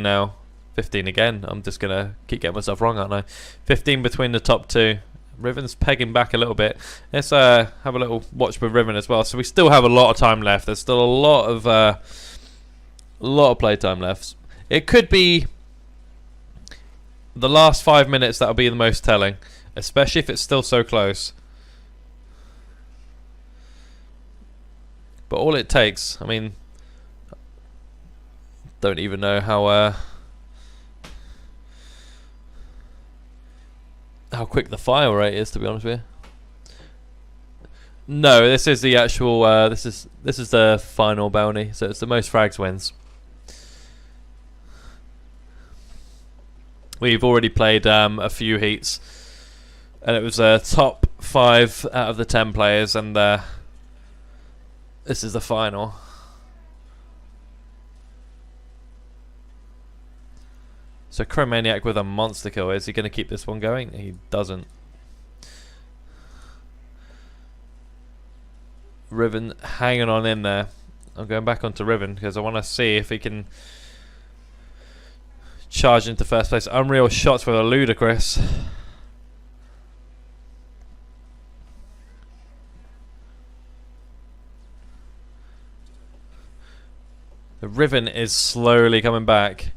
now. 15 again. I'm just gonna keep getting myself wrong, aren't I? 15 between the top 2. Riven's pegging back a little bit. Let's have a little watch with Riven as well. So we still have a lot of time left. There's still a lot of play time left. It could be the last 5 minutes that'll be the most telling, especially if it's still so close. But all it takes, I mean, don't even know how quick the fire rate is, to be honest with you. No, this is the actual this is the final bounty, so it's the most frags wins. We've already played a few heats, and it was top 5 out of the 10 players, and this is the final. So Cromaniac with a monster kill. Is he going to keep this one going? He doesn't. Riven hanging on in there. I'm going back onto Riven because I want to see if he can charge into 1st place. Unreal shots with a ludicrous. The Riven is slowly coming back.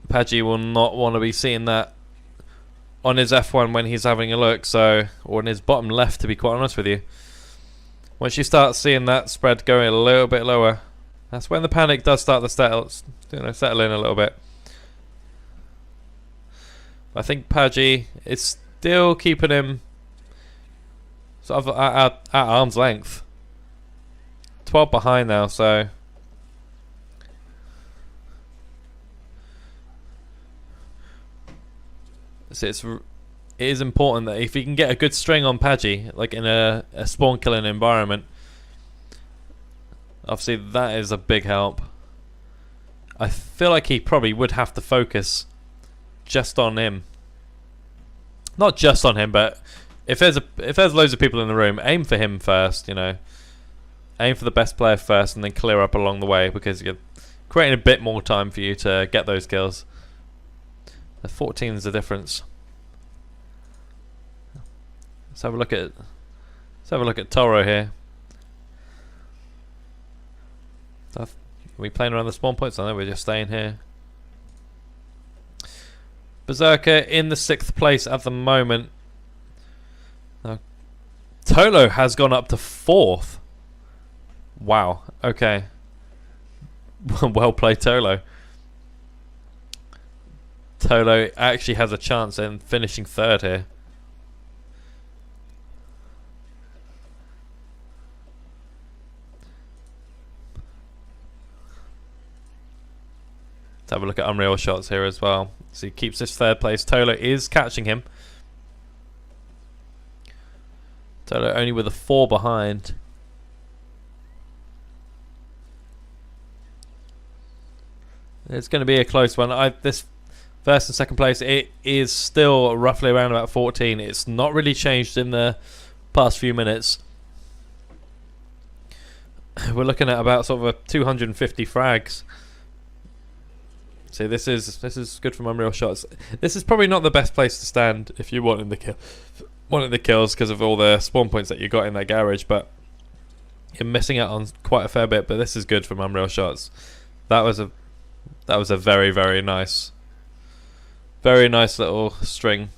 Padgy will not want to be seeing that on his F1 when he's having a look, so, or in his bottom left, to be quite honest with you. Once you start seeing that spread going a little bit lower, that's when the panic does start to settle in a little bit. I think Padgy is still keeping him sort of at arm's length. 12 behind now, so it is important that if you can get a good string on Padgy, like in a spawn killing environment, obviously that is a big help. I feel like he probably would have to focus just on him. Not just on him, but if there's loads of people in the room, aim for him first, you know. Aim for the best player first and then clear up along the way, because you're creating a bit more time for you to get those kills. The 14 is the difference. Let's have a look at ToRo here. Are we playing around the spawn points? I know we're just staying here. Berserker in the 6th place at the moment. Now, TolO has gone up to 4th. Wow. Okay. Well played, TolO. TolO actually has a chance in finishing 3rd here. Let's have a look at Unreal shots here as well. So he keeps this 3rd place. TolO is catching him. TolO only with a 4 behind. It's going to be a close one. This 1st and 2nd place, it is still roughly around about 14. It's not really changed in the past few minutes. We're looking at about sort of a 250 frags. So this is good from Unreal shots. This is probably not the best place to stand if you wanted the kills because of all the spawn points that you got in that garage, but you're missing out on quite a fair bit. But this is good from Unreal shots. That was a very, very nice Very nice little string.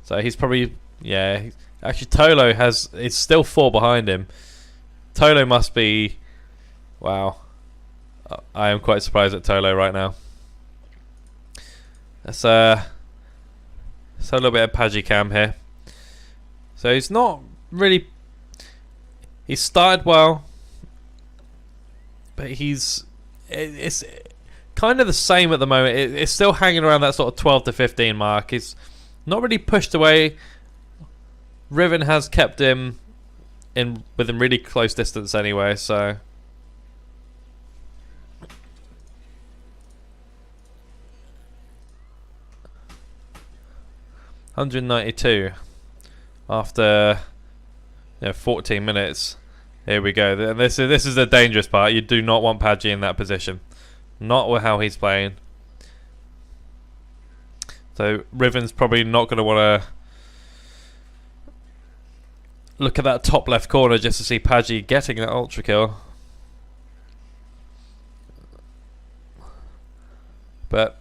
So he's probably, yeah. Actually, TolO is still 4 behind him. TolO must be, wow. I am quite surprised at TolO right now. Let's have a little bit of Paggy cam here. So he's not really. He started well, but it's kind of the same at the moment. It's still hanging around that sort of 12 to 15 mark. He's not really pushed away. Riven has kept him within really close distance anyway, so. $192 after 14 minutes. Here we go. And this is the dangerous part. You do not want Paggy in that position. Not with how he's playing. So Riven's probably not going to want to look at that top left corner just to see Paggy getting that ultra kill. But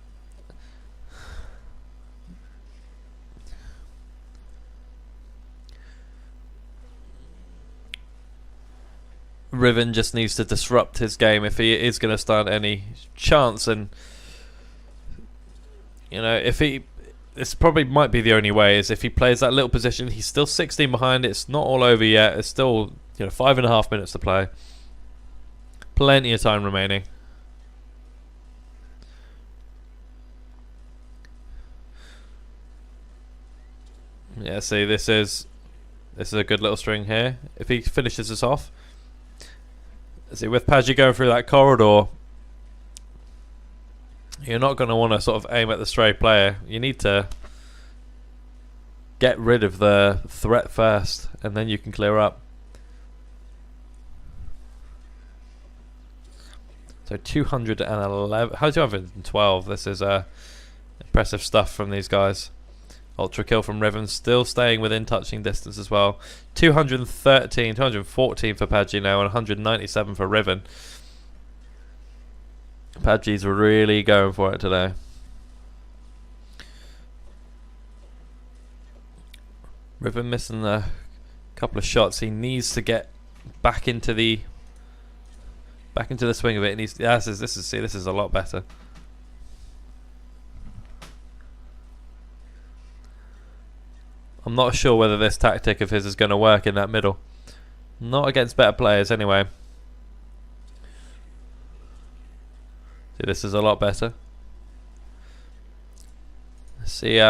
Riven just needs to disrupt his game if he is going to stand any chance, and this probably might be the only way, is if he plays that little position. He's still 16 behind. It's not all over yet. It's still 5.5 minutes to play. Plenty of time remaining. Yeah, see, this is a good little string here. If he finishes this off. See, with Paggy going through that corridor, you're not going to want to sort of aim at the stray player. You need to get rid of the threat first, and then you can clear up. So 211, 212. This is impressive stuff from these guys. Ultra kill from Riven, still staying within touching distance as well. 213, 214 for Paggy now, and 197 for Riven. Paggy's really going for it today. Riven missing a couple of shots. He needs to get back into the swing of it. This is a lot better. I'm not sure whether this tactic of his is going to work in that middle. Not against better players anyway. See, this is a lot better. Let's see,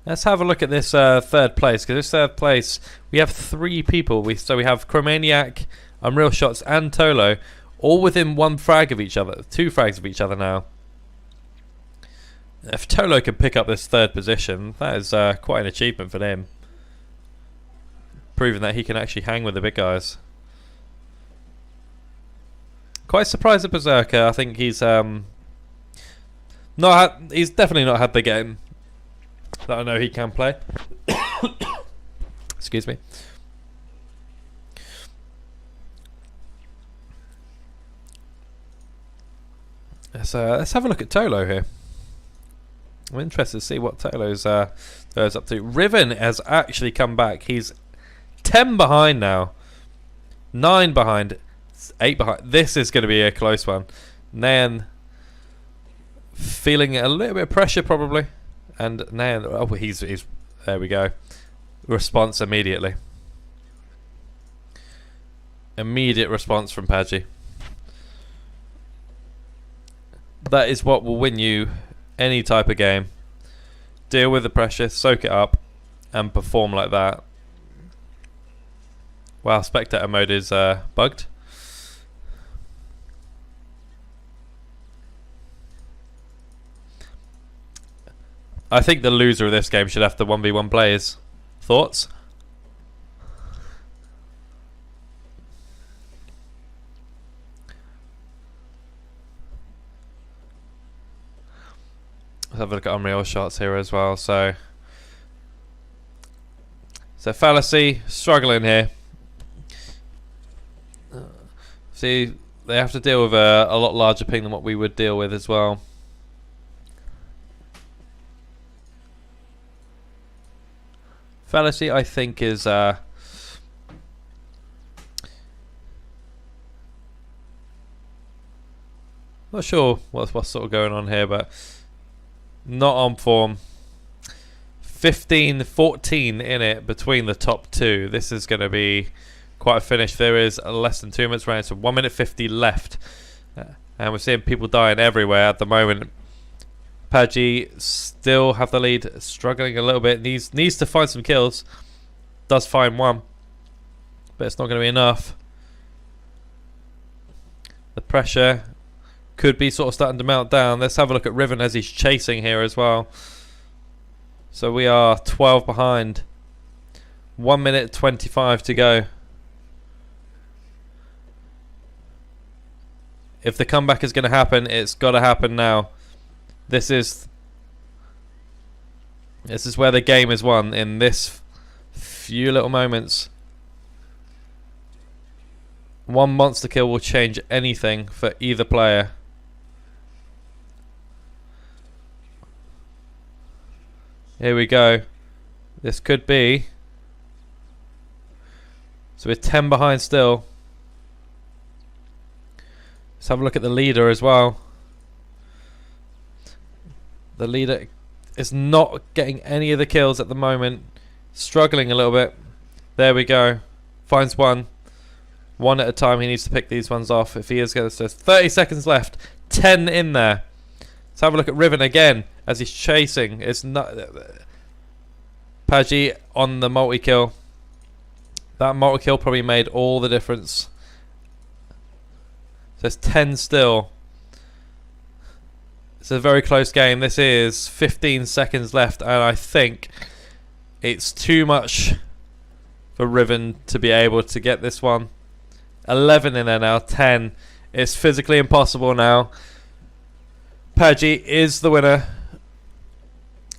let's have a look at this third place, because this third place, we have 3 people. So we have Cromaniac, unrealshots and TolO, all within 1 frag of each other. 2 frags of each other now. If TolO can pick up this third position, that is quite an achievement for him. Proving that he can actually hang with the big guys. Quite surprised at Berserker. I think he's he's definitely not had the game that I know he can play. Excuse me. Let's have a look at TolO here. I'm interested to see what TolO's up to. Riven has actually come back. He's 10 behind now. 9 behind. 8 behind. This is going to be a close one. Nayan feeling a little bit of pressure probably. And Nayan, oh, he's there we go. Response immediately. Immediate response from Paggy. That is what will win you any type of game. Deal with the pressure, soak it up, and perform like that. Wow, spectator mode is bugged. I think the loser of this game should have to 1v1 players. Thoughts? Let's have a look at unrealshots here as well. So fallacy struggling here. See, they have to deal with a lot larger ping than what we would deal with as well. Fallacy, I think, is not sure what's sort of going on here, but not on form. 15-14 in it between the top two. This is going to be quite a finish. There is less than 2 minutes remaining, so 1 minute 50 left, and we're seeing people dying everywhere at the moment. Pudgy still have the lead, struggling a little bit. Needs to find some kills. Does find one, but it's not going to be enough. The pressure could be sort of starting to melt down. Let's have a look at Riven as he's chasing here as well. So we are 12 behind. 1 minute 25 to go. If the comeback is going to happen, it's got to happen now. This is where the game is won, in this few little moments. One monster kill will change anything for either player. Here we go. This could be. So we're 10 behind still. Let's have a look at the leader as well. The leader is not getting any of the kills at the moment. Struggling a little bit. There we go. Finds one. One at a time. He needs to pick these ones off. If he is going to... 30 seconds left. 10 in there. Let's have a look at Riven again as he's chasing. It's not... Pudgy on the multi-kill. That multi-kill probably made all the difference. So it's 10 still. It's a very close game. This is 15 seconds left, and I think it's too much for Riven to be able to get this one. 11 in there now. 10. It's physically impossible now. Pudgy is the winner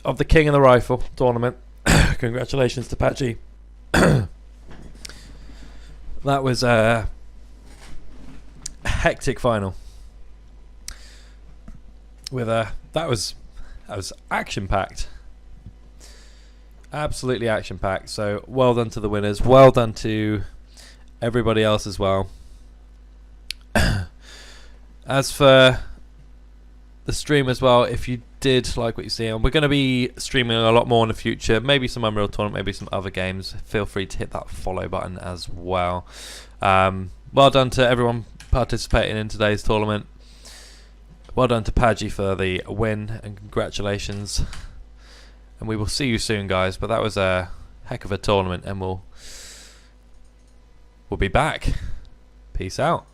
of the King of the Rifle tournament. Congratulations to Pudgy. That was a hectic final. With that was action packed. Absolutely action packed. So well done to the winners. Well done to everybody else as well. As for the stream as well, if you did like what you see, and we're going to be streaming a lot more in the future, maybe some Unreal Tournament, maybe some other games, feel free to hit that follow button as well. Well done to everyone participating in today's tournament. Well done to Pudgy for the win, and congratulations. And we will see you soon, guys, but that was a heck of a tournament, and we'll be back. Peace out.